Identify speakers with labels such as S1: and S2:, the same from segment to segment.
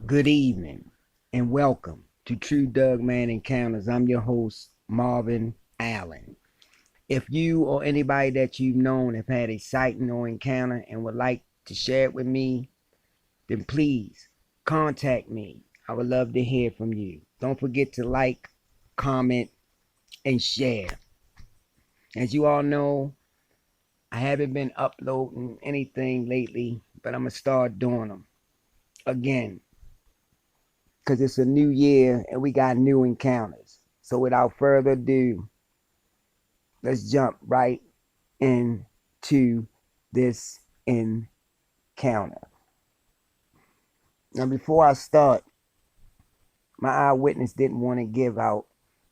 S1: Good evening and welcome to True Dogman Encounters. I'm your host, Marvin Allen. If you or anybody that you've known have had a sighting or encounter and would like to share it with me, then please contact me. I would love to hear from you. Don't forget to like, comment, and share. As you all know, I haven't been uploading anything lately, but I'm going to start doing them again because it's a new year and we got new encounters. So without further ado, let's jump right into this encounter. Now, before I start, my eyewitness didn't want to give out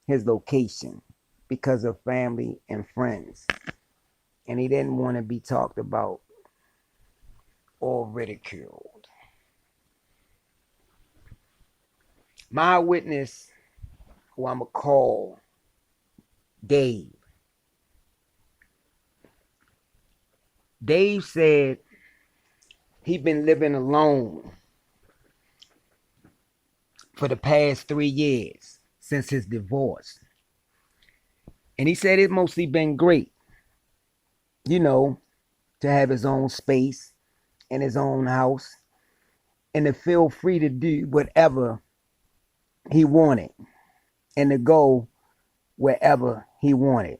S1: his location because of family and friends, and he didn't want to be talked about or ridiculed. My eyewitness, who I'm going to call Dave, Dave said he'd been living alone for the past 3 years since his divorce. And he said it's mostly been great, to have his own space and his own house and to feel free to do whatever he wanted and to go wherever he wanted.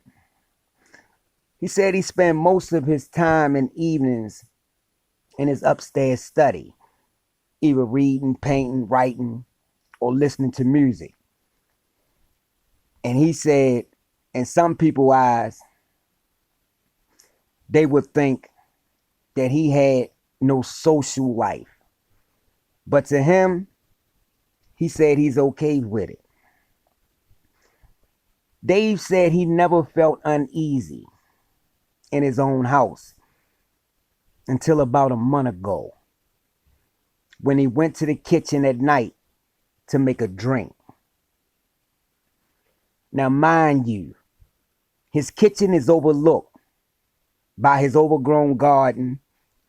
S1: He said he spent most of his time in evenings in his upstairs study, either reading, painting, writing, or listening to music. And he said, in some people's eyes, they would think that he had no social life. But to him, he said he's okay with it. Dave said he never felt uneasy in his own house until about a month ago when he went to the kitchen at night to make a drink. Now, mind you, his kitchen is overlooked by his overgrown garden,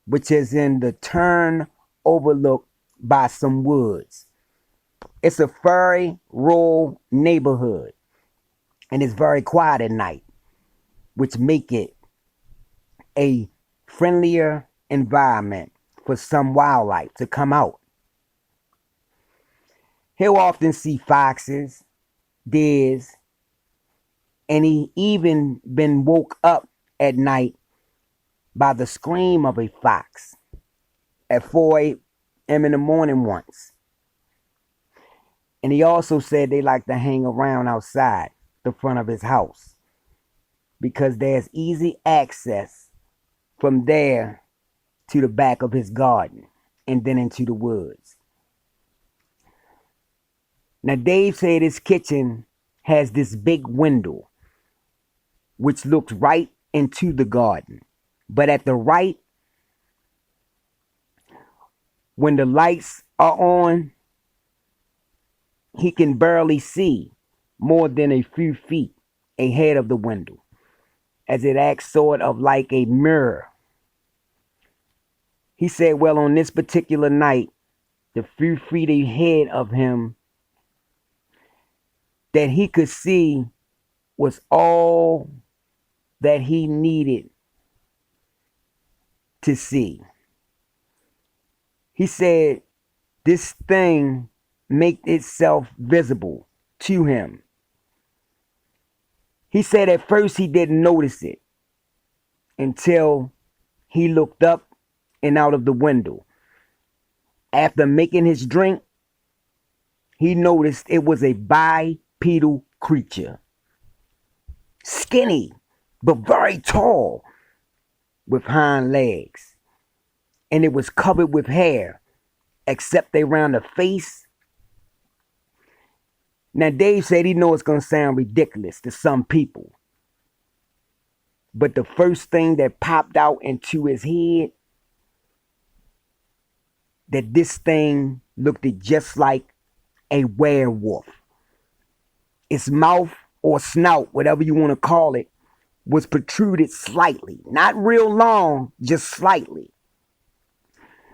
S1: which is in the turn overlooked by some woods. It's a very rural neighborhood, and it's very quiet at night, which make it a friendlier environment for some wildlife to come out. He'll often see foxes, deers, and he even been woke up at night by the scream of a fox at 4 a.m. in the morning once. And he also said they like to hang around outside the front of his house because there's easy access from there to the back of his garden and then into the woods. Now, Dave said his kitchen has this big window which looks right into the garden. But at the right, when the lights are on, he can barely see more than a few feet ahead of the window, as it acts sort of like a mirror. He said, well, on this particular night, the few feet ahead of him that he could see was all that he needed to see. He said this thing made itself visible to him. He said at first he didn't notice it until he looked up and out of the window. After making his drink, he noticed it was a bipedal creature. Skinny, but very tall, with hind legs. And it was covered with hair, except around the face. Now, Dave said he knows it's going to sound ridiculous to some people. But the first thing that popped out into his head, that this thing looked just like a werewolf. Its mouth or snout, whatever you want to call it, was protruded slightly. Not real long, just slightly.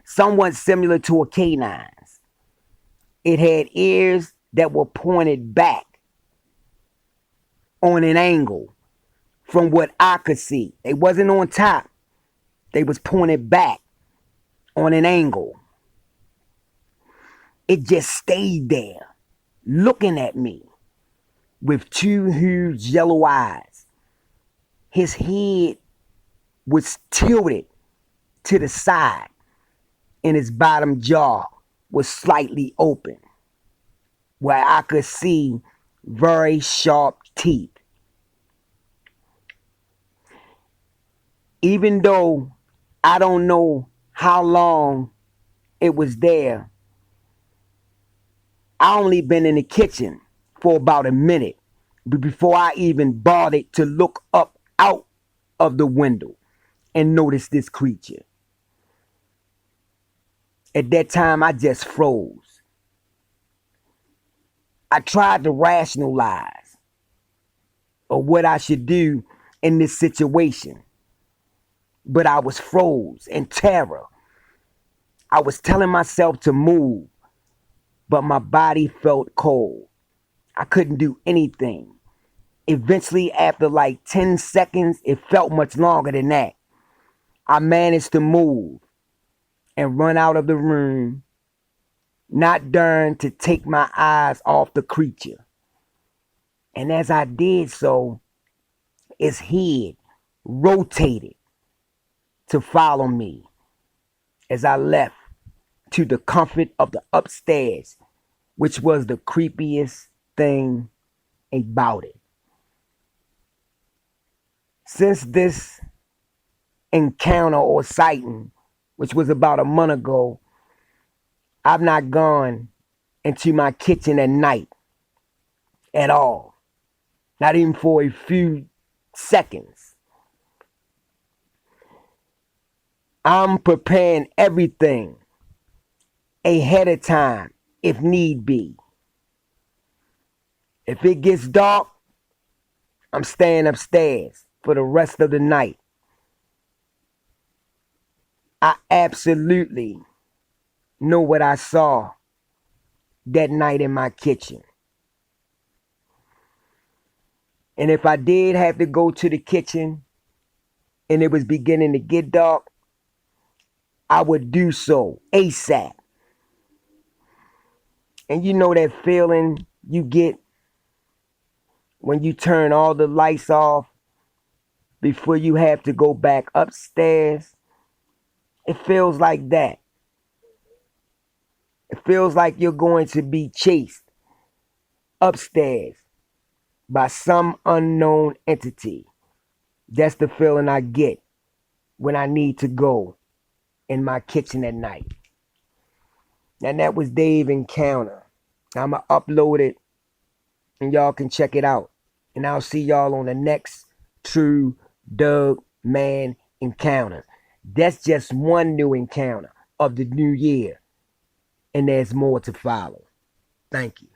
S1: Somewhat similar to a canine's. It had ears that were pointed back on an angle from what I could see. They wasn't on top. They was pointed back on an angle. It just stayed there, looking at me with two huge yellow eyes. His head was tilted to the side, and his bottom jaw was slightly open, where I could see very sharp teeth. Even though I don't know how long it was there, I only been in the kitchen for about a minute before I even bothered to look up out of the window and notice this creature. At that time, I just froze. I tried to rationalize or what I should do in this situation, but I was froze in terror. I was telling myself to move, but my body felt cold. I couldn't do anything. Eventually, after like 10 seconds, it felt much longer than that, I managed to move and run out of the room, not daring to take my eyes off the creature. And as I did so, its head rotated to follow me as I left to the comfort of the upstairs, which was the creepiest thing about it. Since this encounter or sighting, which was about a month ago, I've not gone into my kitchen at night at all. Not even for a few seconds. I'm preparing everything ahead of time if need be. If it gets dark, I'm staying upstairs for the rest of the night. I absolutely know what I saw that night in my kitchen. And if I did have to go to the kitchen and it was beginning to get dark, I would do so ASAP. And you know that feeling you get when you turn all the lights off before you have to go back upstairs? It feels like that. It feels like you're going to be chased upstairs by some unknown entity. That's the feeling I get when I need to go in my kitchen at night. And that was Dave Encounter. I'm going to upload it and y'all can check it out. And I'll see y'all on the next True Dogman Encounter. That's just one new encounter of the new year. And there's more to follow. Thank you.